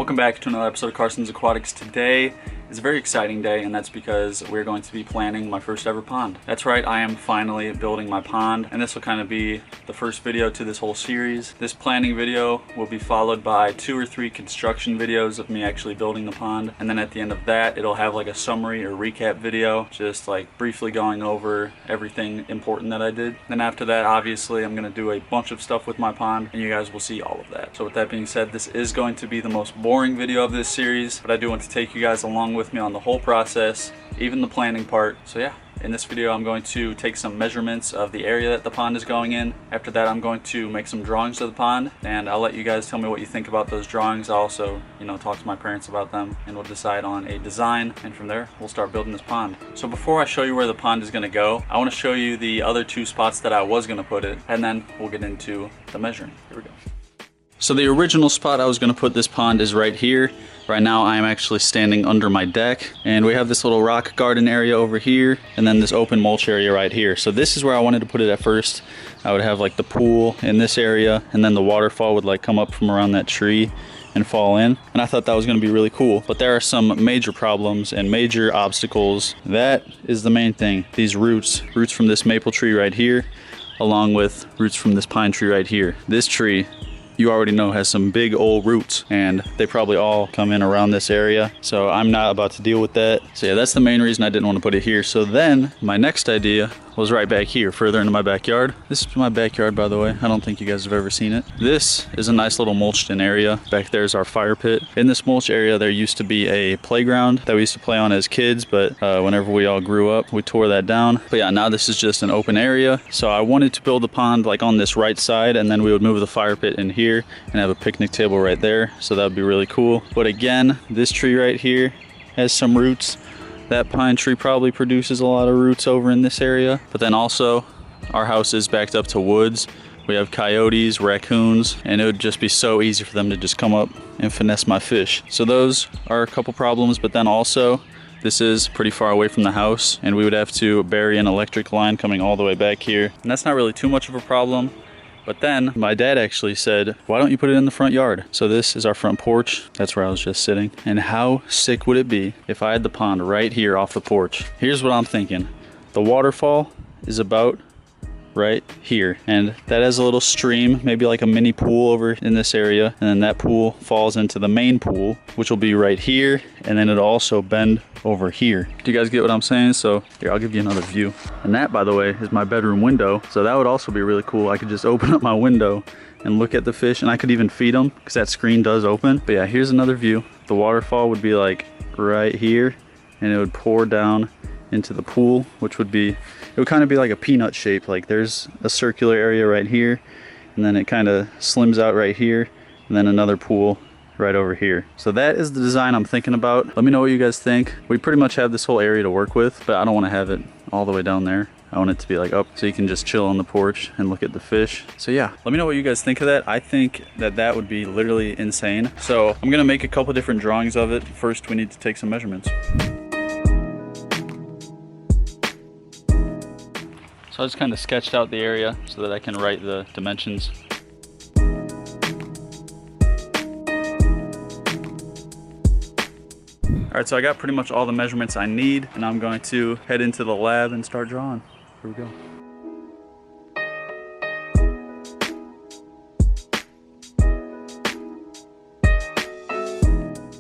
Welcome back to another episode of Carson's Aquatics. Today is a very exciting day, and that's because we're going to be planning my first ever pond. That's right, I am finally building my pond, and this will kind of be the first video to this whole series. This planning video will be followed by 2 or 3 construction videos of me actually building the pond, and then at the end of that it'll have like a summary or recap video, just like briefly going over everything important that I did. Then after that, obviously I'm going to do a bunch of stuff with my pond, and you guys will see all of that. So with that being said, this is going to be the most boring video of this series, but I do want to take you guys along with me on the whole process, even the planning part. So yeah, in this video I'm going to take some measurements of the area that the pond is going in. After that, I'm going to make some drawings of the pond, and I'll let you guys tell me what you think about those drawings. I'll also, talk to my parents about them, and we'll decide on a design, and from there we'll start building this pond. So before I show you where the pond is going to go, I want to show you the other 2 spots that I was going to put it, and then we'll get into the measuring. Here we go. So the original spot I was going to put this pond is right here. Right now I am actually standing under my deck, and we have this little rock garden area over here, and then this open mulch area right here. So this is where I wanted to put it at first. I would have like the pool in this area, and then the waterfall would like come up from around that tree and fall in, and I thought that was going to be really cool. But there are some major problems and major obstacles. That is the main thing. These roots from this maple tree right here, along with roots from this pine tree right here. This tree, you already know, has some big old roots, and they probably all come in around this area, so I'm not about to deal with that. So yeah, that's the main reason I didn't want to put it here. So then my next idea was right back here, further into my backyard. This is my backyard, by the way. I don't think you guys have ever seen it. This is a nice little mulched in area. Back there's our fire pit. In this mulch area there used to be a playground that we used to play on as kids, but whenever we all grew up we tore that down. But yeah, now this is just an open area. So I wanted to build the pond like on this right side, and then we would move the fire pit in here and have a picnic table right there. So that would be really cool. But again, this tree right here has some roots. That pine tree probably produces a lot of roots over in this area. But then also, our house is backed up to woods. We have coyotes, raccoons, and it would just be so easy for them to just come up and finesse my fish. So those are a couple problems. But then also, this is pretty far away from the house, and we would have to bury an electric line coming all the way back here. And that's not really too much of a problem. But then my dad actually said, why don't you put it in the front yard? So this is our front porch. That's where I was just sitting. And how sick would it be if I had the pond right here off the porch? Here's what I'm thinking. The waterfall is about right here, and that has a little stream, maybe like a mini pool over in this area, and then that pool falls into the main pool, which will be right here, and then it'll also bend over here. Do you guys get what I'm saying? So here, I'll give you another view. And that, by the way, is my bedroom window, so that would also be really cool. I could just open up my window and look at the fish, and I could even feed them because that screen does open. But yeah, here's another view. The waterfall would be like right here, and it would pour down into the pool, which would be, it would kind of be like a peanut shape. Like there's a circular area right here, and then it kind of slims out right here, and then another pool right over here. So that is the design I'm thinking about. Let me know what you guys think. We pretty much have this whole area to work with, but I don't want to have it all the way down there. I want it to be like up so you can just chill on the porch and look at the fish. So yeah, let me know what you guys think of that. I think that that would be literally insane. So I'm gonna make a couple different drawings of it. First, we need to take some measurements. So I just kind of sketched out the area so that I can write the dimensions. All right, so I got pretty much all the measurements I need, and I'm going to head into the lab and start drawing. Here we go.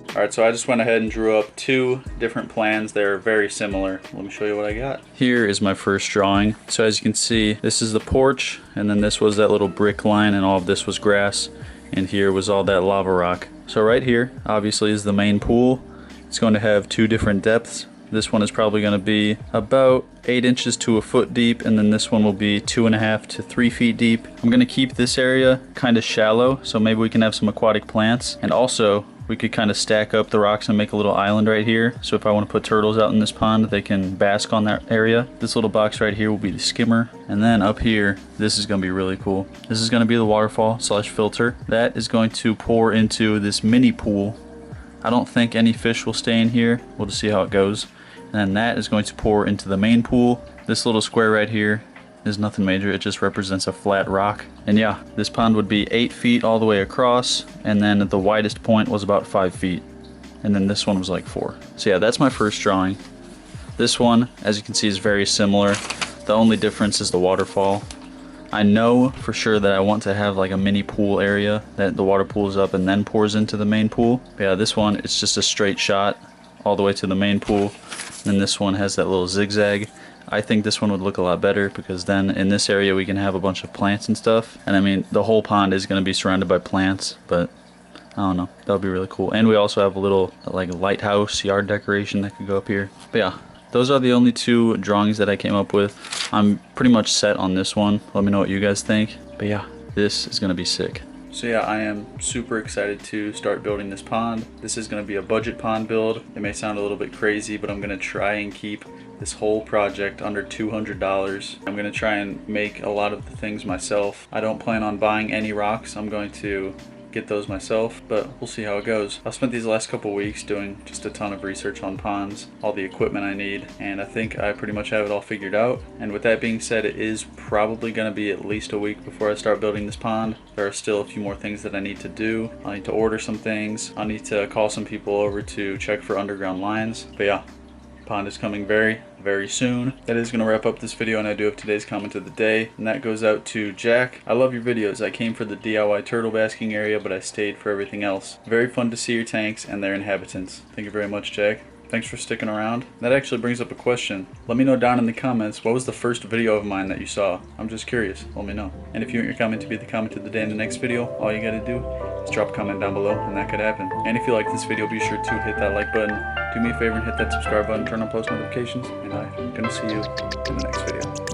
All right, so I just went ahead and drew up 2 different plans. They're very similar. Let me show you what I got. Here is my first drawing. So as you can see, this is the porch, and then this was that little brick line, and all of this was grass, and here was all that lava rock. So right here, obviously, is the main pool. It's going to have 2 different depths. This one is probably going to be about 8 inches to a foot deep, and then this one will be 2.5 to 3 feet deep. I'm going to keep this area kind of shallow, so maybe we can have some aquatic plants, and also we could kind of stack up the rocks and make a little island right here. So if I want to put turtles out in this pond, they can bask on that area. This little box right here will be the skimmer. And then up here, this is going to be really cool. This is going to be the waterfall / filter. That is going to pour into this mini pool. I don't think any fish will stay in here. We'll just see how it goes. And then that is going to pour into the main pool. This little square right here is nothing major. It just represents a flat rock. And yeah, this pond would be 8 feet all the way across, and then the widest point was about 5 feet. And then this one was like 4. So yeah, that's my first drawing. This one, as you can see, is very similar. The only difference is the waterfall. I know for sure that I want to have like a mini pool area that the water pools up and then pours into the main pool. But yeah, this one, it's just a straight shot all the way to the main pool. And this one has that little zigzag. I think this one would look a lot better because then in this area we can have a bunch of plants and stuff. And I mean, the whole pond is going to be surrounded by plants, but I don't know, that would be really cool. And we also have a little like lighthouse yard decoration that could go up here. But yeah, those are the only 2 drawings that I came up with. I'm pretty much set on this one. Let me know what you guys think. But yeah, this is gonna be sick. So yeah, I am super excited to start building this pond. This is gonna be a budget pond build. It may sound a little bit crazy, but I'm gonna try and keep this whole project under $200. I'm gonna try and make a lot of the things myself. I don't plan on buying any rocks. I'm going to get those myself, but we'll see how it goes. I've spent these last couple weeks doing just a ton of research on ponds, all the equipment I need, and I think I pretty much have it all figured out. And with that being said, it is probably going to be at least a week before I start building this pond. There are still a few more things that I need to do. I need to order some things. I need to call some people over to check for underground lines. But yeah, pond is coming very soon. That is going to wrap up this video, and I do have today's comment of the day, and that goes out to Jack. I love your videos. I came for the DIY turtle basking area, but I stayed for everything else. Very fun to see your tanks and their inhabitants. Thank you very much, Jack. Thanks for sticking around. That actually brings up a question. Let me know down in the comments, what was the first video of mine that you saw? I'm just curious. Let me know. And if you want your comment to be the comment of the day in the next video, all you gotta do is drop a comment down below, and that could happen. And if you like this video, be sure to hit that like button. Do me a favor and hit that subscribe button, turn on post notifications, and I'm gonna see you in the next video.